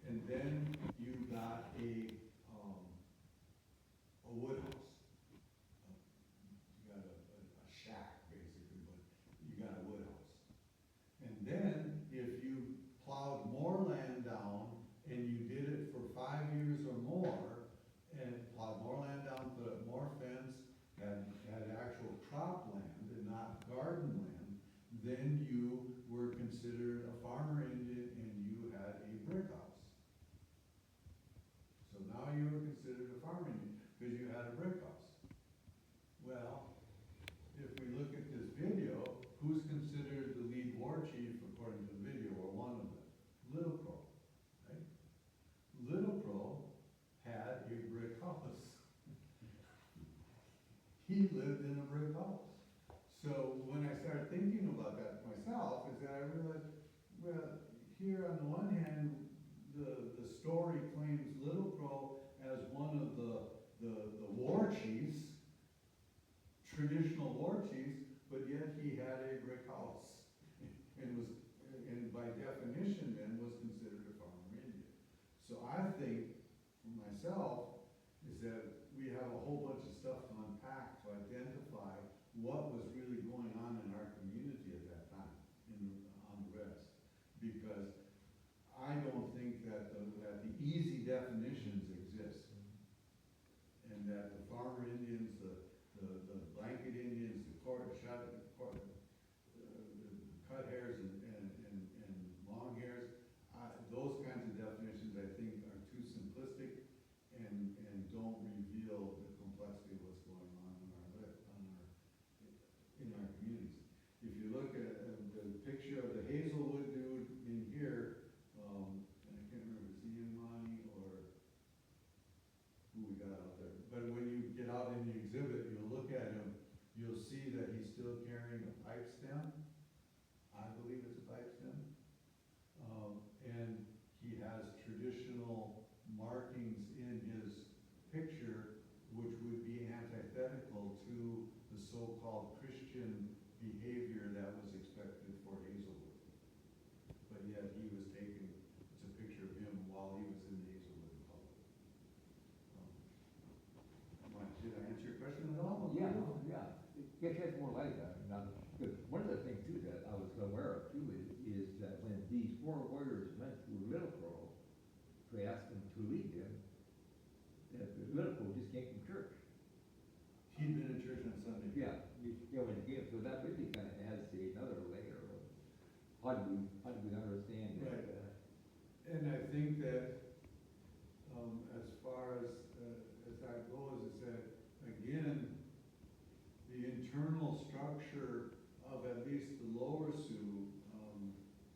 and then you got a wood house. You got a shack, basically, but you got a wood house. And then, if you plowed more land down, and you did it for 5 years or more, and plowed more land down, put up more fence, had actual crop land and not garden land, then you were considered a farmer Indian and you had a brick house. So now you were considered a farmer Indian because you had a brick house. Well, if we look at this video, who's considered the lead war chief according to the video, or one of them? Little Crow, right? Little Crow had a brick house. He lived in a brick house. So when I started thinking about that myself, is that I realized, well, here on the one hand, the story claims Little Crow as one of the war chiefs, traditional war chiefs, but yet he had a brick house and by definition then was considered a farmer Indian. So I think, for myself, is that we have a whole bunch of stuff to unpack to identify what was really going on in our community at that time on the rest. Because I don't think that the easy definitions exist. And that the farmer Indians, the blanket Indians, the cut hairs and long hairs, those kinds of definitions I think are too simplistic and don't reveal the complexity of what's going on in our communities. If you look at the picture of the Hazelwood dude in here, and I can't remember if it's Ian Monty or who we got out there, but when you get out in the exhibit, you'll look at him, you'll see that he's still carrying a pipe stem. I believe it's a pipe stem. And he has traditional markings in his picture, which would be antithetical to the so-called Christian behavior that was expected for Hazelwood. But yet he was taken, it's a picture of him while he was in the Hazelwood Republic. Did I answer your question at all? Yeah, yeah. Get more light on it. Now, one of the things too that I was aware of too is that when these 4 warriors went to Little Crow to ask him to lead them, that Little Crow just came from church. He'd been in church on Sunday. Yeah, when he came, so that really kind of adds to another layer of how do we understand Right. that? And I think that as far as that goes, is that again, the internal structure of at least the lower Sioux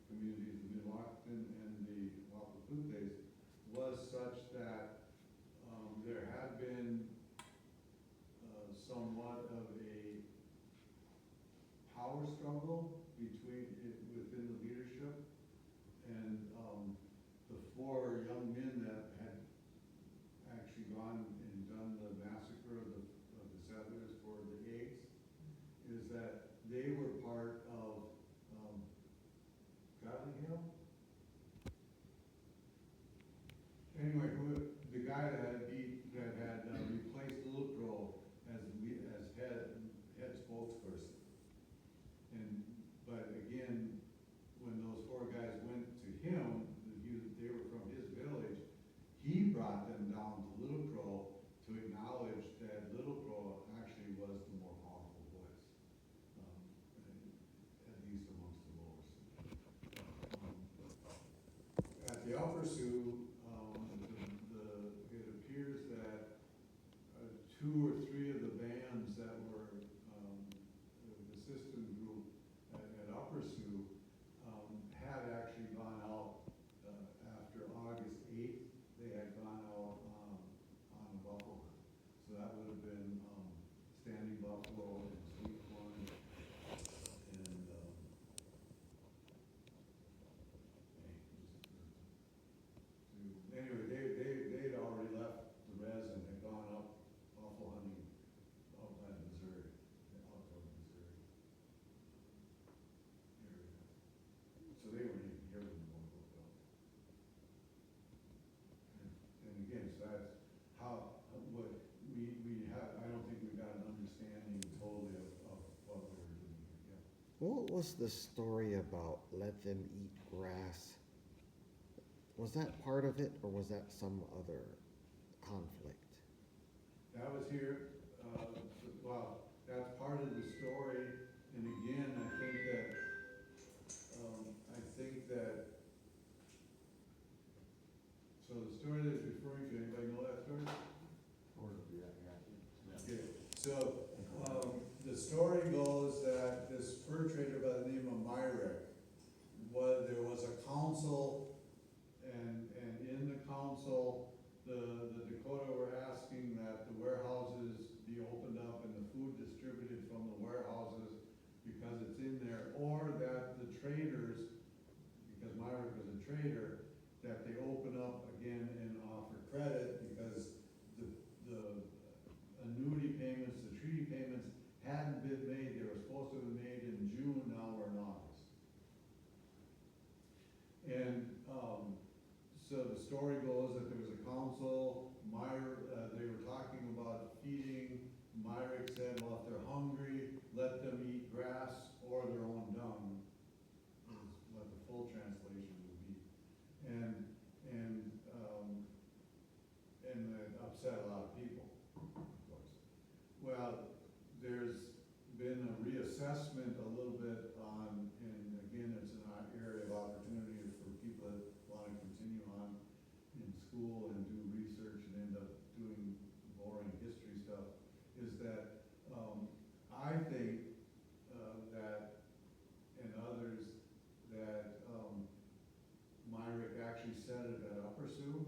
communities, the Milwaukee and the Wapaputes, was such that there had been somewhat of a power struggle within the leadership, and the 4 young men that had actually gone and done the massacre of the settlers for the eggs, is that they were part of Godly Hill. Anyway, the guy that had replaced Little Crow as head spokesperson. But again, when those 4 guys went to him, they were from his village. He brought them down to Little Crow to acknowledge that Little Crow actually was the more powerful voice, at least amongst the lower Sioux. At the Upper Sioux, it appears that 2 or 3 of the bands that were the system group at Upper Sioux had actually gone out after August 8th. They had gone out on a buffalo hunt. So that would have been Standing Buffalo and Sweet Corn and was the story about let them eat grass? Was that part of it, or was that some other conflict? That was here, well, that's part of the story, and again, I think that, so the story that it's referring to, anybody know that story? Sort of, yeah. Okay, so, the story goes that this fur trader by the name of Myrick, there was a council, and in the council, the Dakota were asking that the warehouses be opened up and the food distributed from the warehouses because it's in there, or that the traders, because Myrick was a trader, that they open up again and offer credit because the annuity payments, the treaty payments hadn't been made. They were supposed to have been made in June, now we're in August. And, so the story goes that there was a council, they were talking about feeding. Myrick said, well, if they're hungry, let them eat grass or their own dung, is what the full translation would be. And it upset a lot of people, of course. Well, there's been a reassessment a little bit on, and again, it's an area of opportunity for people that want to continue on in school and do research and end up doing boring history stuff, is that I think that, and others, that Myrick actually said it at Upper Sioux,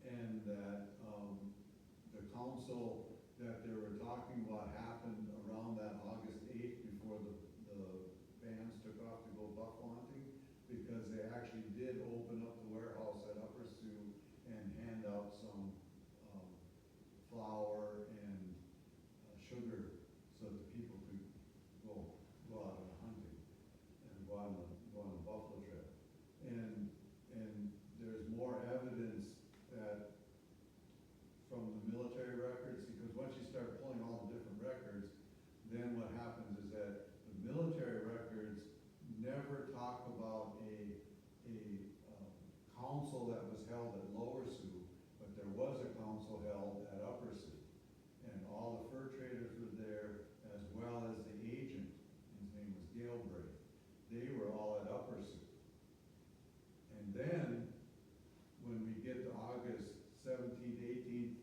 and that the council that they were talking about happened around that August 8th before the bands took off to go buffalo hunting, because they actually did open up the warehouse at Upper Sioux and hand out some flour and sugar so that people could go out on hunting and go on a buffalo trip. And there's more evidence that from the military records, because once you start pulling all the different records, then what happens is that the military records never talk about a council that was held at Lower Sioux, but there was a council held at Upper Sioux. And all the fur traders were there, as well as the agent, his name was Galbraith. They were all at Upper Sioux. And then, when we get to August 17th, 18th,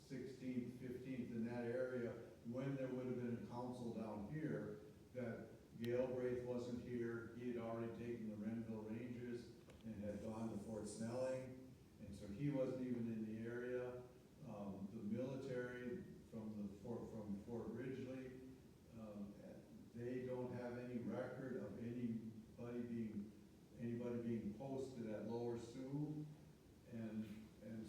16th, 15th, in that area, when there would have been a council down here, that Galbraith wasn't here, he had already taken the Renville Rangers and had gone to Fort Snelling, and so he wasn't even in the area. The military from Fort Ridgely, they don't have any record of anybody being posted at Lower Sioux, and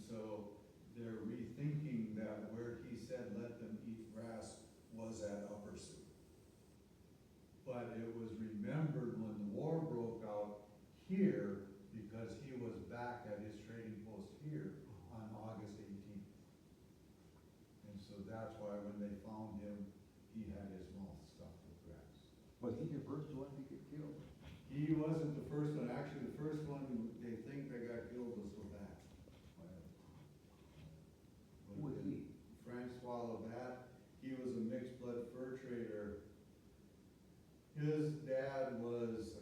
so they're rethinking that where he said let them eat grass was at Upper Sioux. But it was remembered when the war broke out here, because he was back at his trading post here on August 18th. And so that's why when they found him, he had his mouth stuffed with grass. Was he the first one to get killed? He wasn't the first one. Actually, the first one they think that got killed was Labatt. Who was he? Francois Labatt. He was a mixed blood fur trader. His dad was